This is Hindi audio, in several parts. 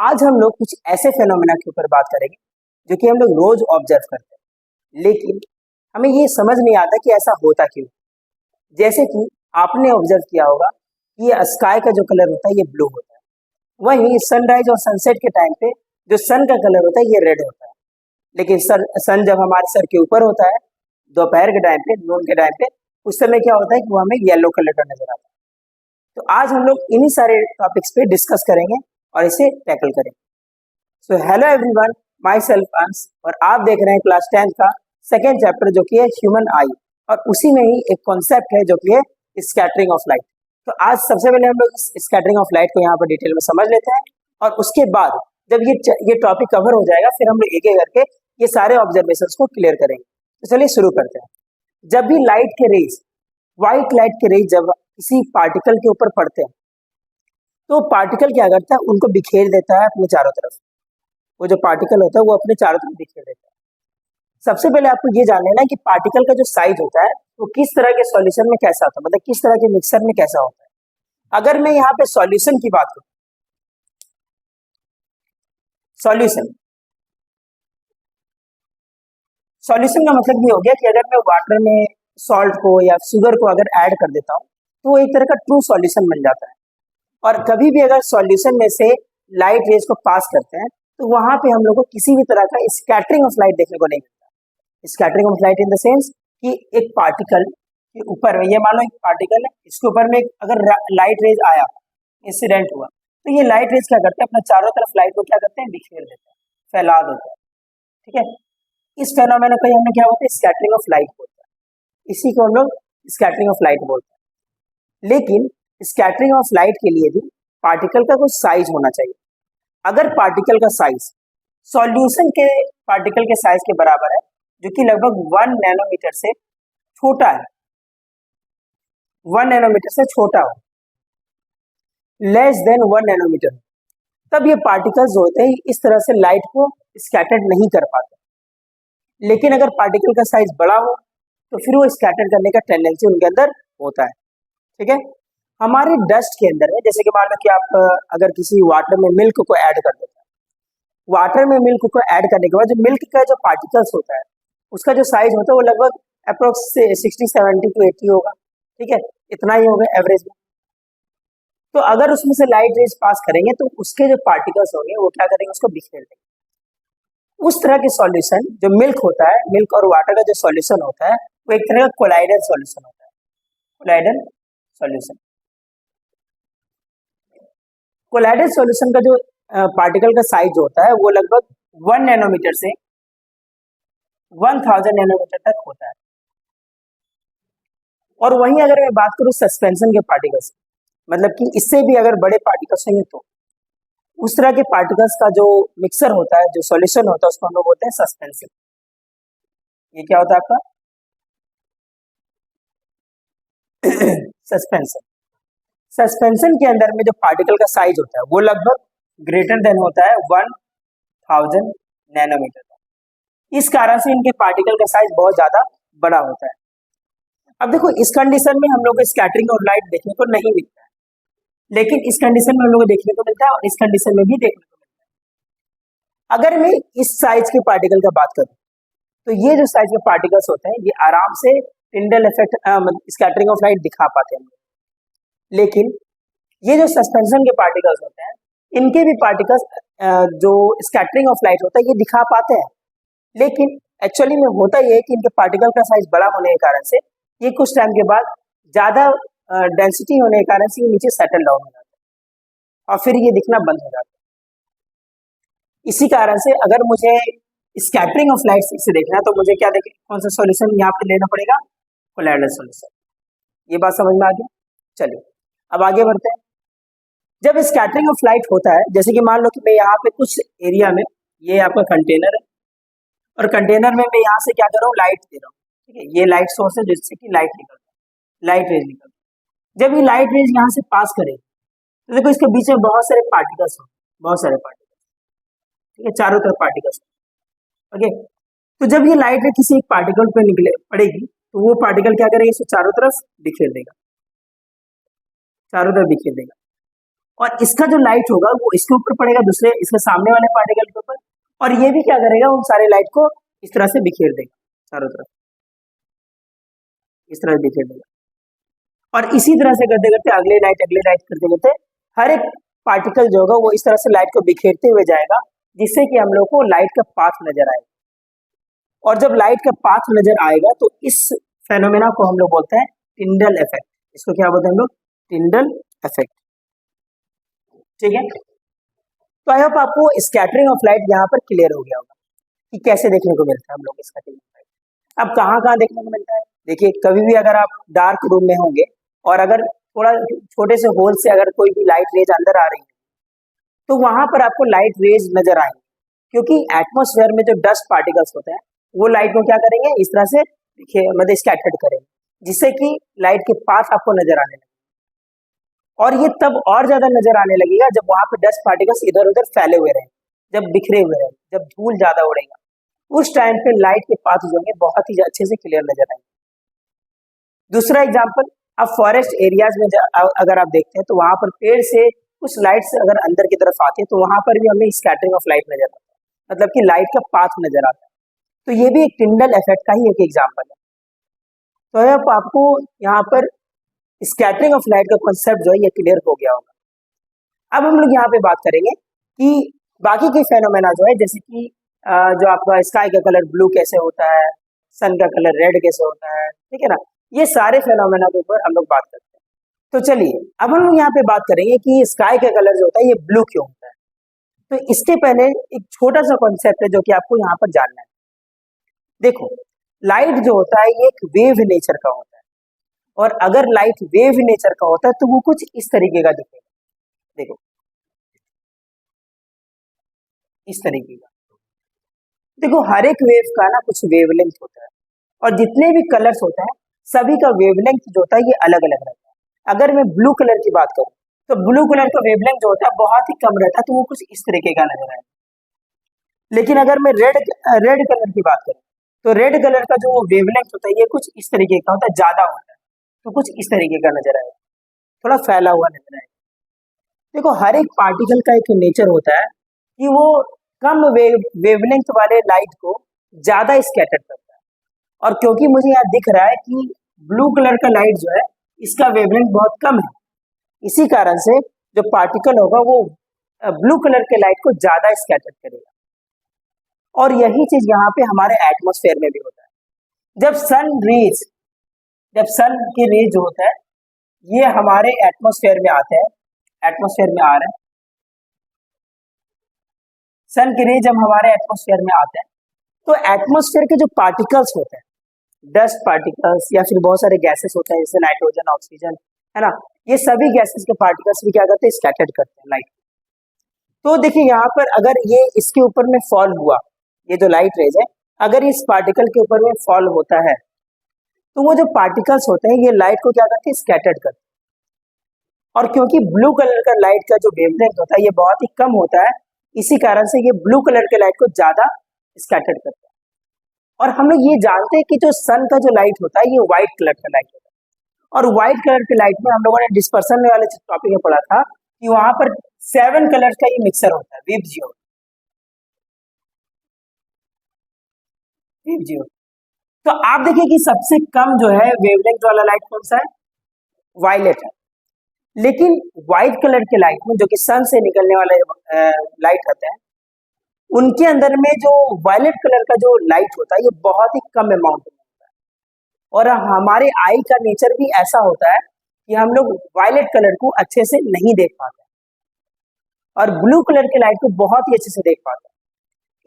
आज हम लोग कुछ ऐसे फेनोमेना के ऊपर बात करेंगे जो कि हम लोग रोज ऑब्जर्व करते हैं, लेकिन हमें ये समझ नहीं आता कि ऐसा होता क्यों। जैसे कि आपने ऑब्जर्व किया होगा कि ये स्काई का जो कलर होता है ये ब्लू होता है, वहीं सनराइज और सनसेट के टाइम पे जो सन का कलर होता है ये रेड होता है। लेकिन सन जब हमारे सर के ऊपर होता है दोपहर के टाइम पे, नून के टाइम पे, उस समय क्या होता है कि वो हमें येलो कलर का नजर आता है। तो आज हम लोग इन्हीं सारे टॉपिक्स पे डिस्कस करेंगे और इसे टैकल करेंगे। So hello everyone, my self अंश, और आप देख रहे हैं क्लास 10 का सेकेंड चैप्टर जो कि है ह्यूमन आई, और उसी में ही एक कॉन्सेप्ट है जो कि है स्कैटरिंग ऑफ लाइट। तो आज सबसे पहले हम लोग इस स्कैटरिंग ऑफ लाइट को यहाँ पर डिटेल में समझ लेते हैं, और उसके बाद जब ये टॉपिक कवर हो जाएगा फिर हम लोग एक एक करके ये सारे ऑब्जर्वेशंस को क्लियर करेंगे। तो चलिए शुरू करते हैं। जब भी लाइट के रेज, व्हाइट लाइट के रेज जब किसी पार्टिकल के ऊपर पड़ते हैं तो पार्टिकल क्या करता है, उनको बिखेर देता है अपने चारों तरफ। वो जो पार्टिकल होता है वो अपने चारों तरफ बिखेर देता है। सबसे पहले आपको ये जान लेना है कि पार्टिकल का जो साइज होता है वो किस तरह के सॉल्यूशन में कैसा होता है, मतलब किस तरह के मिक्सर में कैसा होता है। अगर मैं यहाँ पे सॉल्यूशन की बात करूँ, सॉल्यूशन सॉल्यूशन का मतलब ये हो गया कि अगर मैं वाटर में सॉल्ट को या शुगर को अगर ऐड कर देता हूँ तो वो एक तरह का ट्रू सॉल्यूशन बन जाता है। और कभी भी अगर सॉल्यूशन में से लाइट रेज को पास करते हैं तो वहां पे हम लोग को किसी भी तरह का स्कैटरिंग ऑफ लाइट देखने को नहीं मिलता। Scattering of light in the sense कि एक पार्टिकल के ऊपर में, ये मान लो एक पार्टिकल है, इसके ऊपर में अगर लाइट रेज आया, इंसिडेंट हुआ, तो ये लाइट रेज क्या करते हैं, अपना चारों तरफ लाइट को क्या करते हैं, बिखेर देते हैं, फैला देते हैं। ठीक है, इस फेनोमेना को हमने क्या बोलते हैं, स्कैटरिंग ऑफ लाइट बोलते हैं। इसी को हम लोग स्कैटरिंग ऑफ लाइट बोलते हैं। लेकिन स्कैटरिंग ऑफ लाइट के लिए भी पार्टिकल का कुछ साइज होना चाहिए। अगर पार्टिकल का साइज सॉल्यूशन के पार्टिकल के साइज के बराबर है, जो कि लगभग 1 नैनोमीटर से छोटा है, 1 नैनोमीटर से छोटा हो, लेस देन 1 नैनोमीटर, तब ये पार्टिकल्स होते हैं इस तरह से लाइट को स्कैटर्ड नहीं कर पाते। लेकिन अगर पार्टिकल का साइज बड़ा हो तो फिर वो स्कैटर करने का टेंडेंसी उनके अंदर होता है। ठीक है, हमारे डस्ट के अंदर है, जैसे कि मान लो कि आप अगर किसी वाटर में मिल्क को ऐड कर देते हैं, वाटर में मिल्क को ऐड करने के बाद जो मिल्क का जो पार्टिकल्स होता है उसका जो साइज होता है वो लगभग अप्रोक्स 60-70 to 80 होगा। ठीक है, इतना ही होगा एवरेज में। तो अगर उसमें से लाइट रेज पास करेंगे तो उसके जो पार्टिकल्स होंगे वो क्या करेंगे, उसको बिखेर देंगे। उस तरह के सॉल्यूशन जो मिल्क होता है, मिल्क और वाटर का जो सॉल्यूशन होता है वो एक तरह का कोलाइडल सॉल्यूशन होता है, कोलाइडल सॉल्यूशन। कोलाइडल सॉल्यूशन का जो पार्टिकल का साइज होता है वो लगभग 1 नैनोमीटर से 1000 नैनोमीटर तक होता है। और वहीं अगर मैं बात करूं सस्पेंशन के पार्टिकल्स, मतलब कि इससे भी अगर बड़े पार्टिकल्स होंगे तो उस तरह के पार्टिकल्स का जो मिक्सर होता है, जो सॉल्यूशन होता है, उसको हम लोग बोलते हैं सस्पेंशन। ये क्या होता है आपका सस्पेंशन। सस्पेंशन के अंदर में जो पार्टिकल का साइज होता है वो लगभग ग्रेटर देन होता है 1000 नैनोमीटर का। इस कारण से इनके पार्टिकल का साइज बहुत ज्यादा बड़ा होता है। अब देखो, इस कंडीशन में हम लोग को स्कैटरिंग और लाइट देखने को नहीं मिलता है, लेकिन इस कंडीशन में हम लोग को देखने को मिलता है और इस कंडीशन में भी देखने को मिलता है। अगर मैं इस साइज के पार्टिकल का बात करूं तो ये जो साइज के पार्टिकल्स होते हैं ये आराम से Tyndall effect, scattering of light दिखा पाते हैं। लेकिन ये जो सस्पेंशन के पार्टिकल्स होते हैं इनके भी पार्टिकल्स जो स्कैटरिंग ऑफ लाइट होता है ये दिखा पाते हैं, लेकिन एक्चुअली में होता ये है कि इनके पार्टिकल का साइज बड़ा होने के कारण से ये कुछ टाइम के बाद ज्यादा डेंसिटी होने के कारण से ये नीचे सेटल डाउन हो जाता है और फिर ये दिखना बंद हो जाता है। इसी कारण से अगर मुझे स्कैटरिंग ऑफ लाइट से देखना है तो मुझे क्या देखें, कौन सा सॉल्यूशन यहाँ पे लेना पड़ेगा, कोलाइडल सॉल्यूशन। ये बात समझ में आ गई। चलिए अब आगे बढ़ते हैं। जब स्कैटरिंग ऑफ लाइट होता है, जैसे कि मान लो कि मैं यहाँ पे कुछ एरिया में, ये आपका कंटेनर है और कंटेनर में मैं यहाँ से क्या कर रहा हूँ, लाइट दे रहा हूँ। ठीक है, ये लाइट सोर्स है जिससे कि लाइट निकलता है, लाइट रेज निकलता है। जब ये लाइट रेज यहाँ से पास करे तो देखो इसके बीच में बहुत सारे पार्टिकल्स हो, बहुत सारे पार्टिकल्स। ठीक है, चारों तरफ पार्टिकल्स। ओके, तो जब ये लाइट रे किसी एक पार्टिकल पे निकले पड़ेगी तो वो पार्टिकल क्या करेगा, इसे चारों तरफ बिखेर देगा, चारों तरफ बिखेर देगा। और इसका जो लाइट होगा वो इसके ऊपर पड़ेगा, दूसरे इसके सामने वाले पार्टिकल के ऊपर, और ये भी क्या करेगा, उन सारे लाइट को इस तरह से बिखेर देगा चारों तरफ, इस तरह से बिखेर देगा। और इसी तरह से करते करते अगले लाइट करते करते हर एक पार्टिकल जो होगा वो इस तरह से लाइट को बिखेरते हुए जाएगा, जिससे कि हम लोग को लाइट का पाथ नजर आएगा। और जब लाइट का पाथ नजर आएगा तो इस फेनोमेना को हम लोग बोलते हैं टिंडल इफेक्ट। इसको क्या बोलते हैं हम लोग? Tyndall effect. ठीक है, तो आई होप आपको स्कैटरिंग ऑफ लाइट यहाँ पर क्लियर हो गया होगा कि कैसे देखने को मिलता है हम लोग स्कैटरिंग ऑफ लाइट। अब कहाँ कहाँ देखने को मिलता है? देखिए, कभी भी अगर आप डार्क रूम में होंगे और अगर थोड़ा छोटे से होल से अगर कोई भी लाइट रेज अंदर आ रही है तो वहां पर आपको लाइट रेज नजर आएंगे, क्योंकि एटमॉस्फेयर में जो डस्ट पार्टिकल्स होते हैं वो लाइट को क्या करेंगे, इस तरह से मतलब स्कैटर्ड करेंगे, जिससे कि लाइट के पाथ आपको नजर आने लगे। और ये तब और ज्यादा नजर आने लगेगा जब वहां पे डस्ट पार्टिकल्स इधर उधर फैले हुए रहे, जब बिखरे हुए रहे, जब धूल ज्यादा उड़ेगा, उस टाइम पे लाइट के पाथ जो होंगे बहुत ही अच्छे से क्लियर नजर आएंगे। दूसरा एग्जाम्पल, अब फॉरेस्ट एरियाज में अगर आप देखते हैं तो वहां पर पेड़ से कुछ लाइट्स अगर अंदर की तरफ आती है तो वहां पर भी हमें स्कैटरिंग ऑफ लाइट नजर आता है, मतलब कि लाइट का पाथ नजर आता है। तो ये भी एक टिंडल इफेक्ट का ही एक एग्जाम्पल है। तो अब आपको यहाँ पर स्कैटरिंग ऑफ लाइट का कॉन्सेप्ट जो है ये क्लियर हो गया होगा। अब हम लोग यहाँ पे बात करेंगे कि बाकी के फेनोमेना जो है, जैसे कि जो आपका स्काई का कलर ब्लू कैसे होता है, सन का कलर रेड कैसे होता है, ठीक है ना, ये सारे फेनोमेना के ऊपर हम लोग बात करते हैं। तो चलिए अब हम लोग यहाँ पे बात करेंगे कि स्काई का कलर जो होता है ये ब्लू क्यों होता है। तो इसके पहले एक छोटा सा कॉन्सेप्ट है जो कि आपको यहाँ पर जानना है। देखो, लाइट जो होता है ये एक वेव नेचर का होता है, और अगर लाइट वेव नेचर का होता है तो वो कुछ इस तरीके का दिखेगा। देखो, इस तरीके का। देखो, हर एक वेव का ना कुछ वेवलेंथ होता है, और जितने भी कलर्स होते हैं सभी का वेवलेंथ जो होता है ये अलग अलग रहता है। अगर मैं ब्लू कलर की बात करूं तो ब्लू कलर का वेवलेंथ जो होता है बहुत ही कम रहता है, तो वो कुछ इस तरीके का नजर आएगा। लेकिन अगर मैं रेड कलर की बात करूं तो रेड कलर का जो वेवलेंथ होता है ये कुछ इस तरीके का होता है, ज्यादा होता है, तो कुछ इस तरीके का नजर आएगा, थोड़ा फैला हुआ नजर आएगा। देखो, हर एक पार्टिकल का एक नेचर होता है कि वो कम वेवलेंथ वाले लाइट को ज्यादा स्कैटर करता है। और क्योंकि मुझे यहाँ दिख रहा है कि ब्लू कलर का लाइट जो है इसका वेवलेंथ बहुत कम है, इसी कारण से जो पार्टिकल होगा वो ब्लू कलर के लाइट को ज्यादा स्कैटर करेगा। और यही चीज यहाँ पे हमारे एटमॉस्फेयर में भी होता है। जब सन के रेज जो होता है ये हमारे एटमॉस्फेयर में आते हैं, एटमॉस्फेयर में आ रहे हैं, सन के रेज जब हमारे एटमॉस्फेयर में आते हैं तो एटमॉस्फेयर के जो पार्टिकल्स होते हैं, डस्ट पार्टिकल्स या फिर बहुत सारे गैसेस होते हैं जैसे नाइट्रोजन, ऑक्सीजन, है ना, ये सभी गैसेस के पार्टिकल्स भी क्या करते हैं, स्कैटर्ड करते हैं लाइट। तो देखिए यहाँ पर अगर ये इसके ऊपर में फॉल हुआ, ये जो लाइट रेज है अगर इस पार्टिकल के ऊपर में फॉल होता है तो वो जो पार्टिकल्स होते हैं ये लाइट को क्या करते हैं, स्कैटर्ड करते हैं। और क्योंकि ब्लू कलर का लाइट का जो वेवलेंथ होता है ये बहुत ही कम होता है, इसी कारण से ये ब्लू कलर के लाइट को ज्यादा स्कैटर्ड करता है। और हम लोग ये जानते हैं कि जो सन का जो लाइट होता है ये व्हाइट कलर का लाइट होता है, और व्हाइट कलर के लाइट में हम लोगों ने डिस्पर्सन वाले टॉपिक में पढ़ा था कि वहां पर 7 कलर का ये मिक्सर होता है, विबजियो। तो आप देखिए कि सबसे कम जो है वेवलेंथ वाला लाइट कौन सा है, वायलेट है। लेकिन व्हाइट कलर के लाइट में जो कि सन से निकलने वाले लाइट होते हैं उनके अंदर में जो वायलेट कलर का जो लाइट होता है ये बहुत ही कम अमाउंट में होता है। और हमारे आई का नेचर भी ऐसा होता है कि हम लोग वायलेट कलर को अच्छे से नहीं देख पाते और ब्लू कलर के लाइट को बहुत ही अच्छे से देख पाते हैं।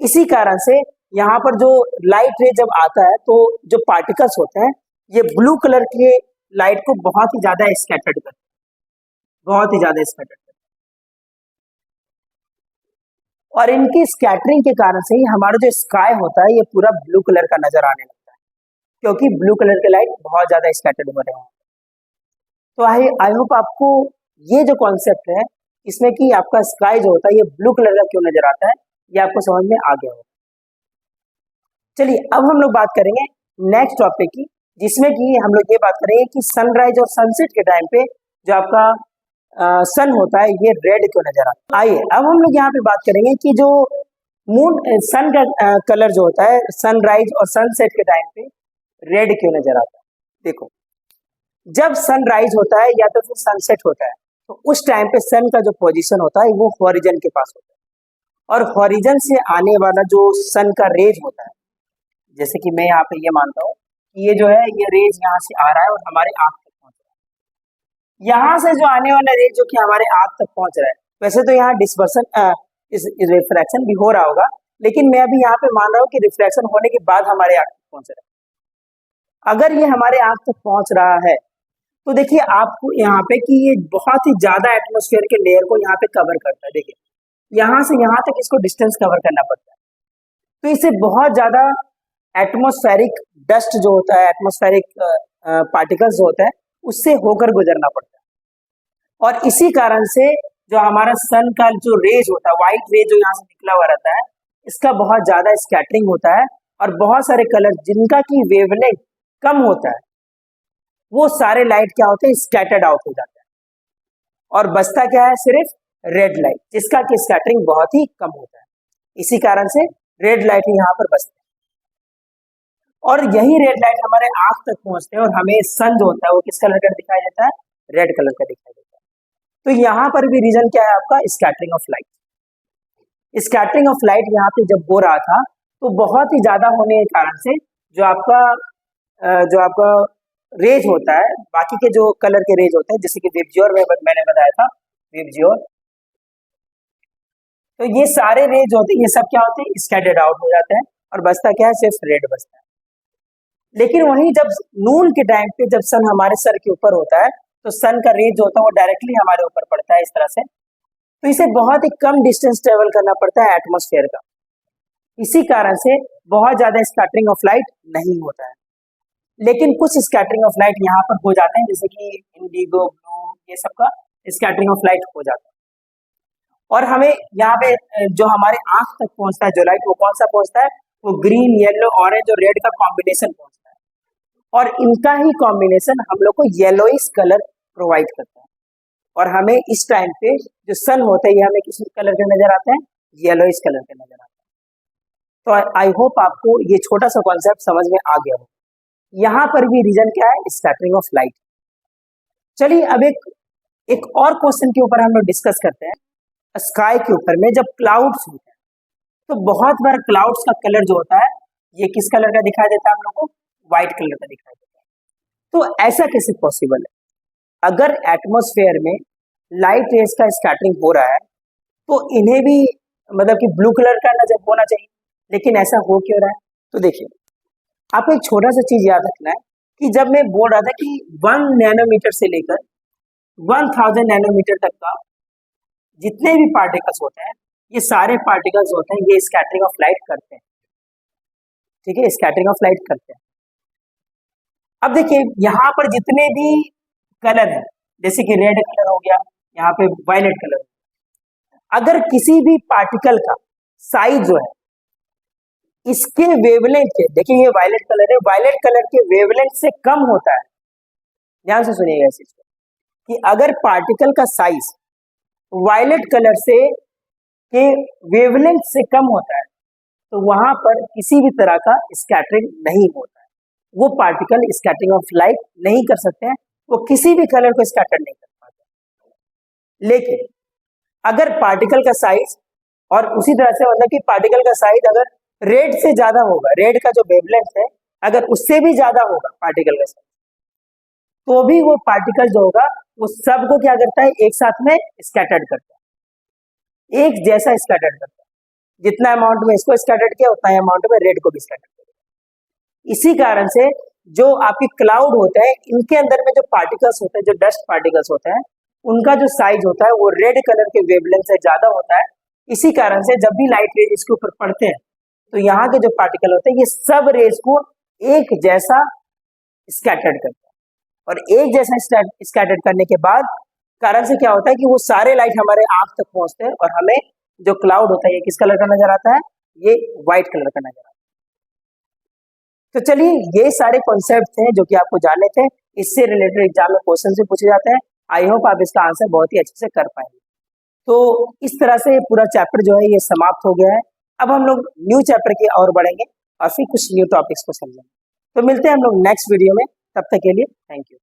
इसी कारण से यहाँ पर जो लाइट रे जब आता है तो जो पार्टिकल्स होते हैं ये ब्लू कलर के लाइट को बहुत ही ज्यादा स्कैटर्ड करते हैं, बहुत ही ज्यादा स्कैटर्ड करते हैं। और इनकी स्कैटरिंग के कारण से ही हमारा जो स्काई होता है ये पूरा ब्लू कलर का नजर आने लगता है, क्योंकि ब्लू कलर के लाइट बहुत ज्यादा स्कैटर्ड हो रहे हैं। तो आई होप आपको ये जो कॉन्सेप्ट है इसमें कि आपका स्काई जो होता है ये ब्लू कलर का क्यों नजर आता है ये आपको समझ में आ गया होगा। चलिए अब हम लोग बात करेंगे नेक्स्ट टॉपिक की, जिसमें कि हम लोग ये बात करेंगे कि सनराइज और सनसेट के टाइम पे जो आपका सन होता है ये रेड क्यों नजर आता है। आइए अब हम लोग यहाँ पे बात करेंगे कि जो मून सन का कलर जो होता है सनराइज और सनसेट के टाइम पे रेड क्यों नजर आता है। देखो जब सनराइज होता है या तो फिर सनसेट होता है तो उस टाइम पे सन का जो पोजीशन होता है वो हॉरिजन के पास होता है और हॉरिजन से आने वाला जो सन का रेज होता है, जैसे कि मैं यहाँ पे ये मानता हूँ कि ये जो है ये रेज यहाँ से आ रहा है और हमारे आंख तक पहुंच रहा है। यहाँ से जो आने वाला रेज जो कि हमारे आंख तक पहुंच रहा है, वैसे तो यहाँ डिस्पर्सन इस रिफ्रैक्शन भी हो रहा होगा, लेकिन मैं अभी यहाँ पे मान रहा हूँ कि रिफ्रैक्शन होने के बाद हमारे आंख तक पहुंच रहा है। अगर ये हमारे आंख तक पहुंच रहा है तो देखिए आपको यहाँ पे कि ये बहुत ही ज्यादा एटमॉस्फेयर के लेयर को यहाँ पे कवर करता है। देखिए यहाँ से यहाँ तक इसको डिस्टेंस कवर करना पड़ता है, तो इसे बहुत ज्यादा एटमॉस्फेरिक डस्ट जो होता है, एटमॉस्फेरिक पार्टिकल्स जो होता है उससे होकर गुजरना पड़ता है। और इसी कारण से जो हमारा सन का जो रेज होता है, व्हाइट रेज जो यहाँ से निकला हुआ रहता है, इसका बहुत ज्यादा स्कैटरिंग होता है और बहुत सारे कलर जिनका की वेवलेंथ कम होता है वो सारे लाइट क्या होते हैं, स्कैटर्ड आउट हो जाते हैं और बचता क्या है, सिर्फ रेड लाइट जिसका की स्कैटरिंग बहुत ही कम होता है। इसी कारण से रेड लाइट यहाँ पर बचते हैं और यही रेड लाइट हमारे आंख तक पहुंचते हैं और हमें सन जो होता है वो किस कलर का दिखाई देता है, रेड कलर का दिखाई देता है। तो यहाँ पर भी रीजन क्या है आपका, scattering of light. Scattering of light यहाँ पे जब हो रहा था तो बहुत ही ज्यादा होने के कारण से जो आपका रेज होता है, बाकी के जो कलर के रेज होते हैं जैसे कि विबजियोर में मैंने बताया था, विबजियोर, तो ये सारे रेज होते हैं, ये सब क्या होते हैं, स्कैटर्ड आउट हो जाते हैं और बचता क्या है, सिर्फ रेड बचता है। लेकिन वहीं जब नून के टाइम पे जब सन हमारे सर के ऊपर होता है तो सन का रेज जो होता है वो डायरेक्टली हमारे ऊपर पड़ता है इस तरह से, तो इसे बहुत ही कम डिस्टेंस ट्रेवल करना पड़ता है एटमॉस्फेयर का। इसी कारण से बहुत ज्यादा स्कैटरिंग ऑफ लाइट नहीं होता है, लेकिन कुछ स्कैटरिंग ऑफ लाइट यहाँ पर हो जाते हैं जैसे कि इंडिगो, ब्लू, ये सब का स्कैटरिंग ऑफ लाइट हो जाता है। और हमें यहाँ पे जो हमारे आंख तक पहुंचता है जो लाइट, वो कौन सा पहुंचता है, वो ग्रीन, येलो, ऑरेंज और रेड का कॉम्बिनेशन पहुंचता है और इनका ही कॉम्बिनेशन हम लोग को येलोइश कलर प्रोवाइड करता है। और हमें इस टाइम पे जो सन होता है ये हमें किस कलर के नजर आते हैं, येलोइश कलर के नजर आते हैं। तो आई होप आपको ये छोटा सा कॉन्सेप्ट समझ में आ गया हो। यहाँ पर भी रीजन क्या है, स्कैटरिंग ऑफ लाइट। चलिए अब एक और क्वेश्चन के ऊपर हम लोग डिस्कस करते हैं। स्काई के ऊपर में जब क्लाउड्स होते हैं तो बहुत बार क्लाउड्स का कलर जो होता है ये किस कलर का दिखाई देता है हम लोग को, व्हाइट कलर का दिखाई देता है। तो ऐसा कैसे पॉसिबल है, अगर एटमॉस्फेयर में लाइट रेज का स्कैटरिंग हो रहा है तो इन्हें भी मतलब कि ब्लू कलर का नजर होना चाहिए, लेकिन ऐसा हो क्यों रहा है। तो देखिए आपको एक छोटा सा चीज याद रखना है कि जब मैं बोल रहा था कि 1 नैनोमीटर से लेकर 1000 नैनोमीटर तक का जितने भी पार्टिकल्स होते हैं ये सारे पार्टिकल्स होते हैं ये स्कैटरिंग ऑफ लाइट करते हैं, ठीक है, स्कैटरिंग ऑफ लाइट करते हैं। अब देखिए यहाँ पर जितने भी कलर है जैसे कि रेड कलर हो गया, यहाँ पे वायलेट कलर, अगर किसी भी पार्टिकल का साइज जो है इसके वेवलेंथ के, देखिए ये वायलेट कलर है, वायलेट कलर के वेवलेंथ से कम होता है, ध्यान से सुनिएगा इस चीज को, कि अगर पार्टिकल का साइज वायलेट कलर से के वेवलेंथ से कम होता है तो वहां पर किसी भी तरह का स्कैटरिंग नहीं होता है, वो पार्टिकल स्कैटरिंग ऑफ लाइट नहीं कर सकते हैं, वो किसी भी कलर को स्कैटर नहीं कर पाते। लेकिन अगर पार्टिकल का साइज और उसी तरह से मतलब कि पार्टिकल का साइज अगर रेड से ज्यादा होगा, रेड का जो वेवलेंथ है अगर उससे भी ज्यादा होगा पार्टिकल का साइज, तो भी वो पार्टिकल जो होगा वो सबको क्या करता है, एक साथ में स्कैटर्ड करता है, एक जैसा स्कैटर्ड करता है। जितना अमाउंट में इसको स्कैटर्ड किया उतना अमाउंट में रेड को भी स्कैटर्ड किया। इसी कारण से जो आपके क्लाउड होते हैं इनके अंदर में जो पार्टिकल्स होते हैं, जो डस्ट पार्टिकल्स होते हैं, उनका जो साइज होता है वो रेड कलर के वेवलेंथ से ज्यादा होता है। इसी कारण से जब भी लाइट रेज इसके ऊपर पड़ते हैं तो यहाँ के जो पार्टिकल होते हैं ये सब रेज को एक जैसा स्कैटर्ड करते हैं, और एक जैसा स्कैटर्ड करने के बाद कारण से क्या होता है कि वो सारे लाइट हमारे आंख तक पहुंचते हैं और हमें जो क्लाउड होता है ये किस कलर का नजर आता है, ये व्हाइट कलर का नजर आता है। तो चलिए ये सारे कॉन्सेप्ट हैं जो कि आपको जानने थे, इससे रिलेटेड एग्जाम में क्वेश्चन भी पूछे जाते हैं। आई होप आप इसका आंसर बहुत ही अच्छे से कर पाएंगे। तो इस तरह से पूरा चैप्टर जो है ये समाप्त हो गया है। अब हम लोग न्यू चैप्टर की ओर बढ़ेंगे और फिर कुछ न्यू टॉपिक्स को समझेंगे। तो मिलते हैं हम लोग नेक्स्ट वीडियो में, तब तक के लिए थैंक यू।